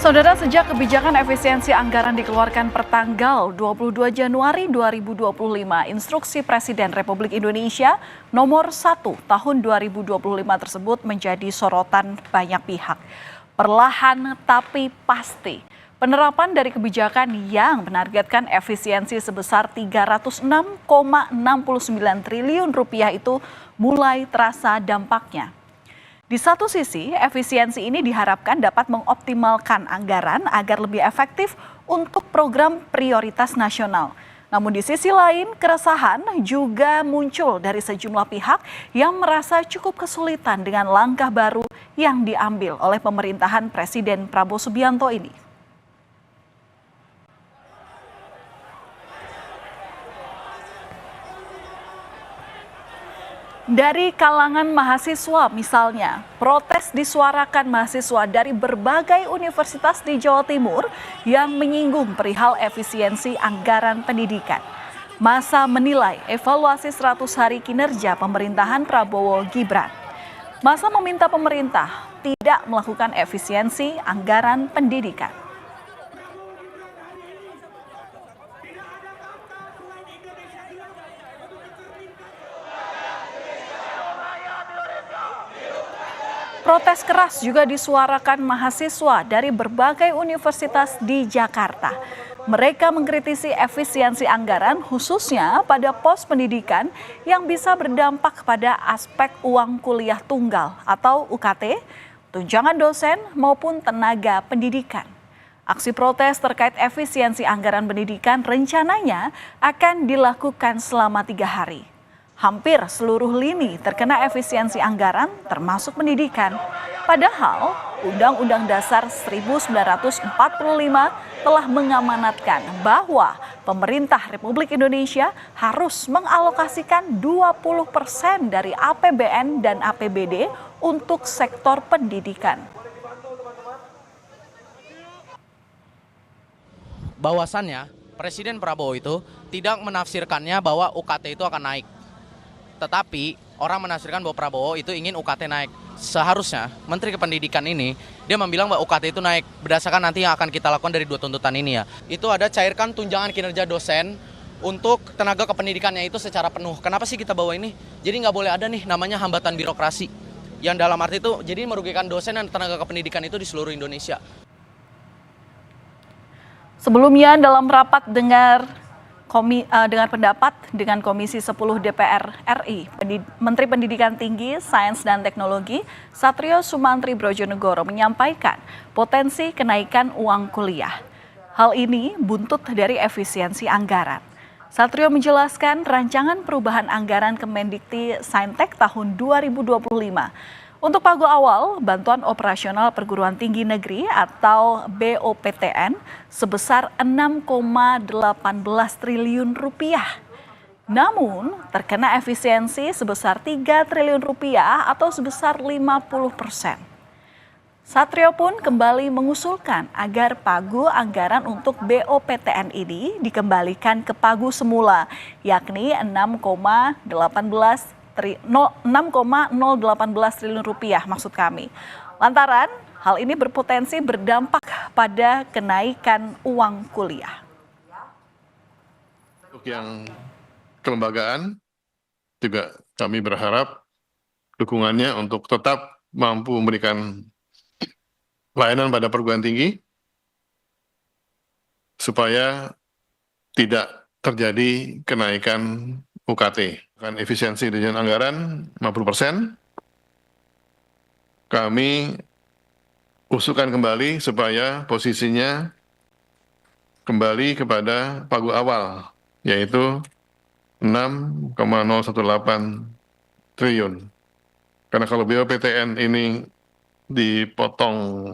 Saudara, sejak kebijakan efisiensi anggaran dikeluarkan pertanggal 22 Januari 2025, Instruksi Presiden Republik Indonesia nomor 1 tahun 2025 tersebut menjadi sorotan banyak pihak. Perlahan tapi pasti, penerapan dari kebijakan yang menargetkan efisiensi sebesar 306,69 triliun rupiah itu mulai terasa dampaknya. Di satu sisi, efisiensi ini diharapkan dapat mengoptimalkan anggaran agar lebih efektif untuk program prioritas nasional. Namun di sisi lain, keresahan juga muncul dari sejumlah pihak yang merasa cukup kesulitan dengan langkah baru yang diambil oleh pemerintahan Presiden Prabowo Subianto ini. Dari kalangan mahasiswa misalnya, protes disuarakan mahasiswa dari berbagai universitas di Jawa Timur yang menyinggung perihal efisiensi anggaran pendidikan. Masa menilai evaluasi 100 hari kinerja pemerintahan Prabowo Gibran. Masa meminta pemerintah tidak melakukan efisiensi anggaran pendidikan. Protes keras juga disuarakan mahasiswa dari berbagai universitas di Jakarta. Mereka mengkritisi efisiensi anggaran khususnya pada pos pendidikan yang bisa berdampak pada aspek uang kuliah tunggal atau UKT, tunjangan dosen maupun tenaga pendidikan. Aksi protes terkait efisiensi anggaran pendidikan rencananya akan dilakukan selama 3 hari. Hampir seluruh lini terkena efisiensi anggaran termasuk pendidikan. Padahal Undang-Undang Dasar 1945 telah mengamanatkan bahwa pemerintah Republik Indonesia harus mengalokasikan 20% dari APBN dan APBD untuk sektor pendidikan. Bahwasannya Presiden Prabowo itu tidak menafsirkannya bahwa UKT itu akan naik. Tetapi orang menafsirkan bahwa Prabowo itu ingin UKT naik. Seharusnya Menteri Pendidikan ini dia membilang bahwa UKT itu naik berdasarkan nanti yang akan kita lakukan dari 2 tuntutan ini ya. Itu ada cairkan tunjangan kinerja dosen untuk tenaga kependidikannya itu secara penuh. Kenapa sih kita bawa ini? Jadi nggak boleh ada nih namanya hambatan birokrasi. Yang dalam arti itu jadi merugikan dosen dan tenaga kependidikan itu di seluruh Indonesia. Sebelumnya dalam rapat dengar pendapat dengan Komisi 10 DPR RI, Menteri Pendidikan Tinggi, Sains dan Teknologi Satrio Sumantri Brojonegoro menyampaikan potensi kenaikan uang kuliah. Hal ini buntut dari efisiensi anggaran. Satrio menjelaskan rancangan perubahan anggaran Kemendikti Saintek tahun 2025. Untuk pagu awal, bantuan operasional perguruan tinggi negeri atau BOPTN sebesar 6,18 triliun rupiah. Namun, terkena efisiensi sebesar 3 triliun rupiah atau sebesar 50%. Satrio pun kembali mengusulkan agar pagu anggaran untuk BOPTN ini dikembalikan ke pagu semula, yakni 6,018 triliun rupiah maksud kami. Lantaran hal ini berpotensi berdampak pada kenaikan uang kuliah. Untuk yang kelembagaan juga kami berharap dukungannya untuk tetap mampu memberikan layanan pada perguruan tinggi supaya tidak terjadi kenaikan UKT. Kan efisiensi dengan anggaran 50%. Kami usulkan kembali supaya posisinya kembali kepada pagu awal, yaitu 6,018 triliun. Karena kalau BOPTN ini dipotong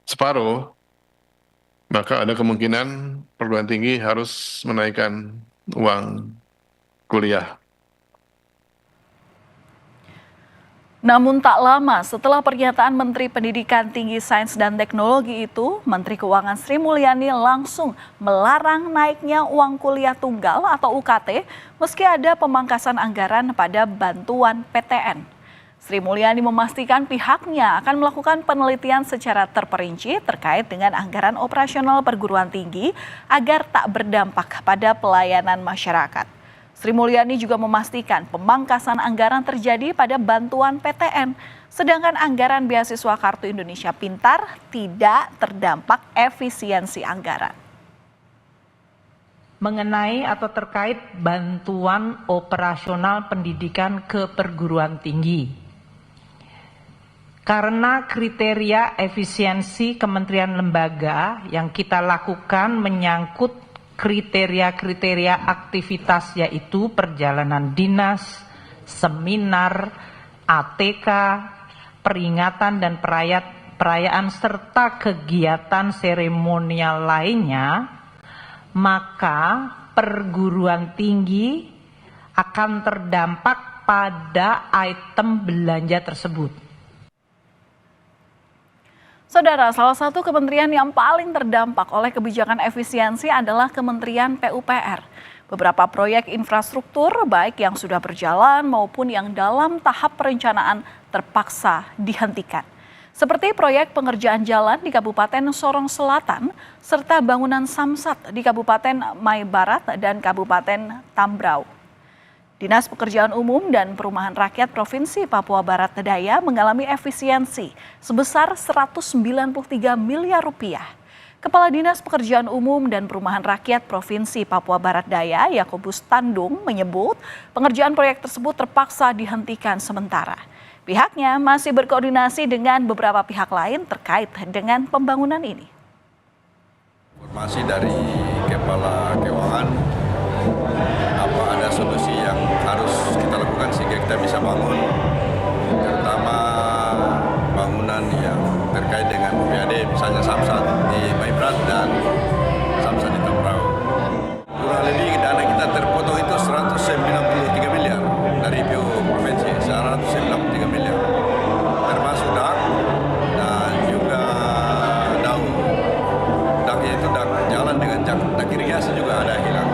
separuh, maka ada kemungkinan perguruan tinggi harus menaikkan uang kuliah. Namun tak lama setelah pernyataan Menteri Pendidikan Tinggi, Sains dan Teknologi itu, Menteri Keuangan Sri Mulyani langsung melarang naiknya uang kuliah tunggal atau UKT meski ada pemangkasan anggaran pada bantuan PTN. Sri Mulyani memastikan pihaknya akan melakukan penelitian secara terperinci terkait dengan anggaran operasional perguruan tinggi agar tak berdampak pada pelayanan masyarakat. Sri Mulyani juga memastikan pemangkasan anggaran terjadi pada bantuan PTN, sedangkan anggaran beasiswa Kartu Indonesia Pintar tidak terdampak efisiensi anggaran. Mengenai atau terkait bantuan operasional pendidikan ke perguruan tinggi. Karena kriteria efisiensi kementerian lembaga yang kita lakukan menyangkut kriteria-kriteria aktivitas yaitu perjalanan dinas, seminar, ATK, peringatan dan perayaan serta kegiatan seremonial lainnya, maka perguruan tinggi akan terdampak pada item belanja tersebut. Saudara, salah satu kementerian yang paling terdampak oleh kebijakan efisiensi adalah Kementerian PUPR. Beberapa proyek infrastruktur baik yang sudah berjalan maupun yang dalam tahap perencanaan terpaksa dihentikan. Seperti proyek pengerjaan jalan di Kabupaten Sorong Selatan serta bangunan Samsat di Kabupaten Mai Barat dan Kabupaten Tambrau. Dinas Pekerjaan Umum dan Perumahan Rakyat Provinsi Papua Barat Daya mengalami efisiensi sebesar 193 miliar rupiah. Kepala Dinas Pekerjaan Umum dan Perumahan Rakyat Provinsi Papua Barat Daya, Yakobus Tandung, menyebut pengerjaan proyek tersebut terpaksa dihentikan sementara. Pihaknya masih berkoordinasi dengan beberapa pihak lain terkait dengan pembangunan ini. Informasi dari Kepala Keuangan, apa ada solusi yang harus kita lakukan sehingga kita bisa bangun, terutama bangunan yang terkait dengan PAD, misalnya Samsat di Mai Barat dan Samsat di Tambrau. Kurang lebih dana kita terpotong itu 193 miliar dari PU Provinsi, 193 miliar, termasuk dak dan juga daun. Daknya itu dak jalan dengan dak irigasi juga ada hilang.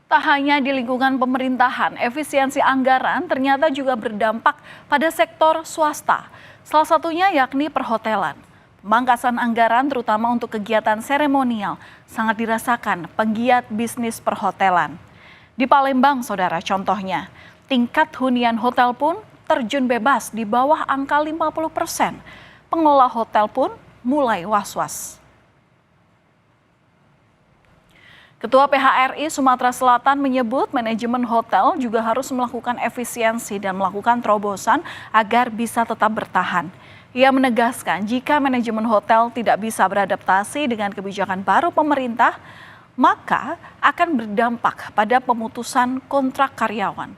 Tak hanya di lingkungan pemerintahan, efisiensi anggaran ternyata juga berdampak pada sektor swasta. Salah satunya yakni perhotelan. Pemangkasan anggaran terutama untuk kegiatan seremonial sangat dirasakan penggiat bisnis perhotelan. Di Palembang, saudara, contohnya, tingkat hunian hotel pun terjun bebas di bawah angka 50%. Pengelola hotel pun mulai was-was. Ketua PHRI Sumatera Selatan menyebut manajemen hotel juga harus melakukan efisiensi dan melakukan terobosan agar bisa tetap bertahan. Ia menegaskan jika manajemen hotel tidak bisa beradaptasi dengan kebijakan baru pemerintah, maka akan berdampak pada pemutusan kontrak karyawan.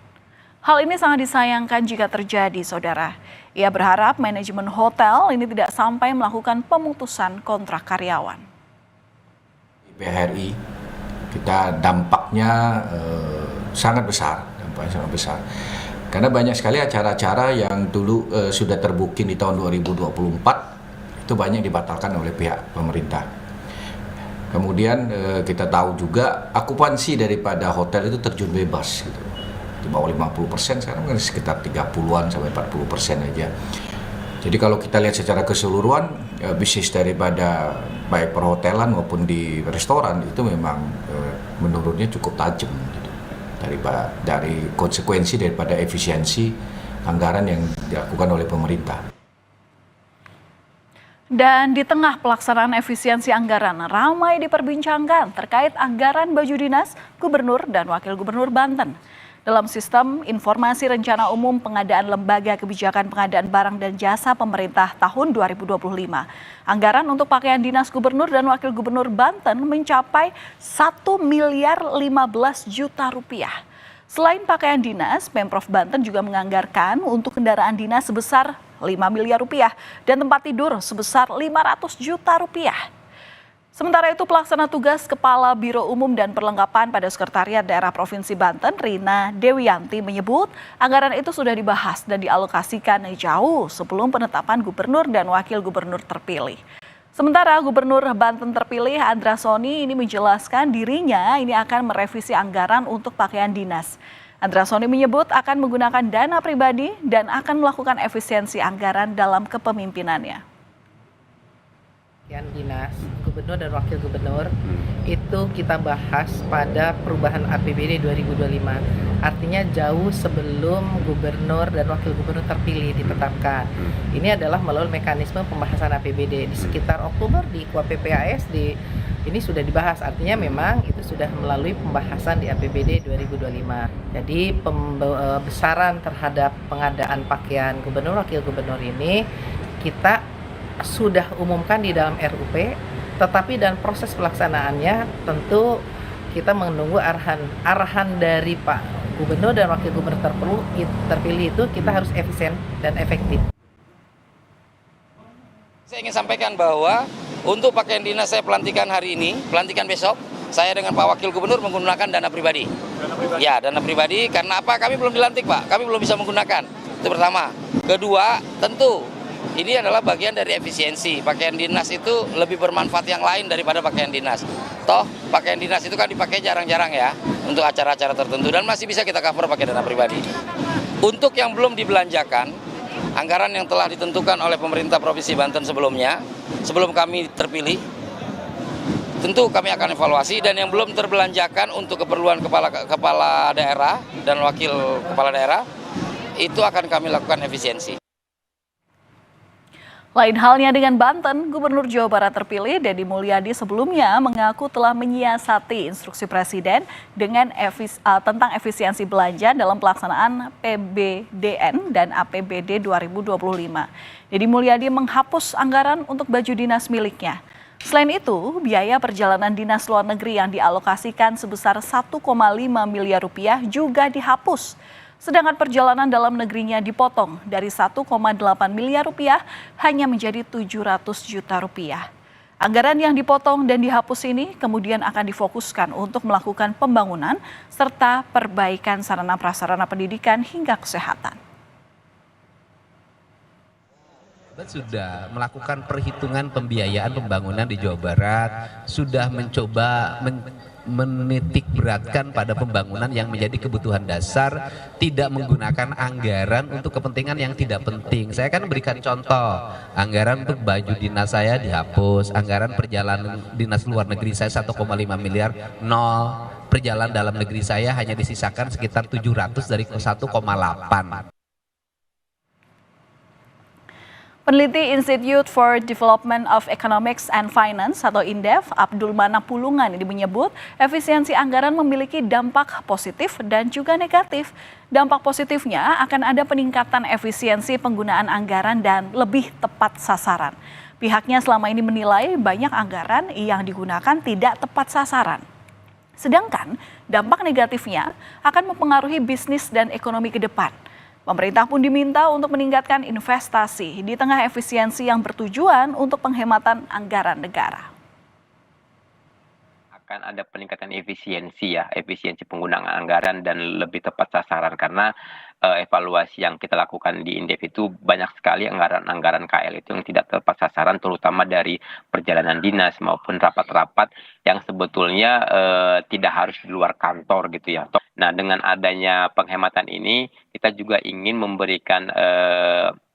Hal ini sangat disayangkan jika terjadi, saudara. Ia berharap manajemen hotel ini tidak sampai melakukan pemutusan kontrak karyawan. PHRI kita dampaknya sangat besar, karena banyak sekali acara-acara yang dulu sudah terbooking di tahun 2024 itu banyak dibatalkan oleh pihak pemerintah. Kemudian kita tahu juga akupansi daripada hotel itu terjun bebas gitu. Di bawah 50%, sekarang kan sekitar 30-an sampai 40% aja. Jadi kalau kita lihat secara keseluruhan, bisnis daripada baik perhotelan maupun di restoran itu memang menurunnya cukup tajam gitu. Dari konsekuensi daripada efisiensi anggaran yang dilakukan oleh pemerintah. Dan di tengah pelaksanaan efisiensi anggaran, ramai diperbincangkan terkait anggaran baju dinas Gubernur dan Wakil Gubernur Banten. Dalam sistem informasi rencana umum pengadaan lembaga kebijakan pengadaan barang dan jasa pemerintah tahun 2025. Anggaran untuk pakaian dinas gubernur dan wakil gubernur Banten mencapai 1 miliar 15 juta rupiah. Selain pakaian dinas, Pemprov Banten juga menganggarkan untuk kendaraan dinas sebesar 5 miliar rupiah dan tempat tidur sebesar 500 juta rupiah. Sementara itu, pelaksana tugas Kepala Biro Umum dan Perlengkapan pada Sekretariat Daerah Provinsi Banten, Rina Dewianti, menyebut anggaran itu sudah dibahas dan dialokasikan jauh sebelum penetapan gubernur dan wakil gubernur terpilih. Sementara Gubernur Banten terpilih Andra Soni ini menjelaskan dirinya ini akan merevisi anggaran untuk pakaian dinas. Andra Soni menyebut akan menggunakan dana pribadi dan akan melakukan efisiensi anggaran dalam kepemimpinannya. Dinas, gubernur dan wakil gubernur itu kita bahas pada perubahan APBD 2025. Artinya jauh sebelum gubernur dan wakil gubernur terpilih ditetapkan. Ini adalah melalui mekanisme pembahasan APBD di sekitar Oktober di KUAP-PAS ini sudah dibahas. Artinya memang itu sudah melalui pembahasan di APBD 2025. Jadi besaran terhadap pengadaan pakaian gubernur wakil gubernur ini kita sudah umumkan di dalam RUP, tetapi dalam proses pelaksanaannya tentu kita menunggu arahan dari Pak Gubernur dan Wakil Gubernur terpilih itu kita harus efisien dan efektif. Saya ingin sampaikan bahwa untuk pakaian dinas saya pelantikan hari ini, pelantikan besok, saya dengan Pak Wakil Gubernur menggunakan dana pribadi. Ya, dana pribadi karena apa? Kami belum dilantik, Pak. Kami belum bisa menggunakan. Itu pertama. Kedua, tentu ini adalah bagian dari efisiensi. Pakaian dinas itu lebih bermanfaat yang lain daripada pakaian dinas. Toh, pakaian dinas itu kan dipakai jarang-jarang ya, untuk acara-acara tertentu. Dan masih bisa kita cover pakai dana pribadi. Untuk yang belum dibelanjakan, anggaran yang telah ditentukan oleh pemerintah Provinsi Banten sebelumnya, sebelum kami terpilih, tentu kami akan evaluasi. Dan yang belum terbelanjakan untuk keperluan kepala daerah dan wakil kepala daerah, itu akan kami lakukan efisiensi. Lain halnya dengan Banten, Gubernur Jawa Barat terpilih Deddy Mulyadi sebelumnya mengaku telah menyiasati instruksi Presiden dengan tentang efisiensi belanja dalam pelaksanaan PBDN dan APBD 2025. Deddy Mulyadi menghapus anggaran untuk baju dinas miliknya. Selain itu, biaya perjalanan dinas luar negeri yang dialokasikan sebesar 1,5 miliar rupiah juga dihapus. Sedangkan perjalanan dalam negerinya dipotong dari 1,8 miliar rupiah hanya menjadi 700 juta rupiah. Anggaran yang dipotong dan dihapus ini kemudian akan difokuskan untuk melakukan pembangunan serta perbaikan sarana prasarana pendidikan hingga kesehatan. Sudah melakukan perhitungan pembiayaan pembangunan di Jawa Barat, sudah mencoba menitik beratkan pada pembangunan yang menjadi kebutuhan dasar, tidak menggunakan anggaran untuk kepentingan yang tidak penting. Saya kan berikan contoh, anggaran untuk baju dinas saya dihapus, anggaran perjalanan dinas luar negeri saya 1,5 miliar, nol. Perjalanan dalam negeri saya hanya disisakan sekitar 700 dari 1,8. Peneliti Institute for Development of Economics and Finance atau INDEF, Abdul Manap Pulungan ini menyebut efisiensi anggaran memiliki dampak positif dan juga negatif. Dampak positifnya akan ada peningkatan efisiensi penggunaan anggaran dan lebih tepat sasaran. Pihaknya selama ini menilai banyak anggaran yang digunakan tidak tepat sasaran. Sedangkan dampak negatifnya akan mempengaruhi bisnis dan ekonomi ke depan. Pemerintah pun diminta untuk meningkatkan investasi di tengah efisiensi yang bertujuan untuk penghematan anggaran negara. Akan ada peningkatan efisiensi penggunaan anggaran dan lebih tepat sasaran karena evaluasi yang kita lakukan di Indef itu banyak sekali anggaran KL itu yang tidak tepat sasaran, terutama dari perjalanan dinas maupun rapat-rapat yang sebetulnya tidak harus di luar kantor gitu ya. Nah, dengan adanya penghematan ini kita juga ingin memberikan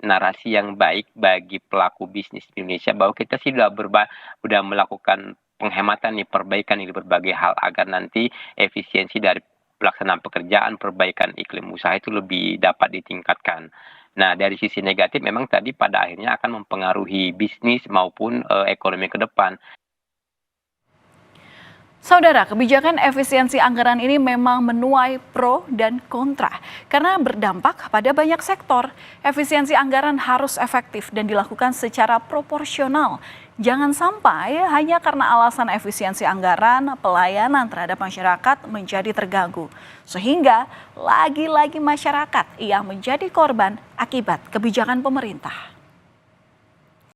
narasi yang baik bagi pelaku bisnis di Indonesia bahwa kita sudah melakukan penghematan perbaikan di berbagai hal agar nanti efisiensi dari pelaksanaan pekerjaan, perbaikan iklim usaha itu lebih dapat ditingkatkan. Nah, dari sisi negatif memang tadi pada akhirnya akan mempengaruhi bisnis maupun ekonomi ke depan. Saudara, kebijakan efisiensi anggaran ini memang menuai pro dan kontra karena berdampak pada banyak sektor. Efisiensi anggaran harus efektif dan dilakukan secara proporsional. Jangan sampai hanya karena alasan efisiensi anggaran, pelayanan terhadap masyarakat menjadi terganggu. Sehingga lagi-lagi masyarakat yang menjadi korban akibat kebijakan pemerintah.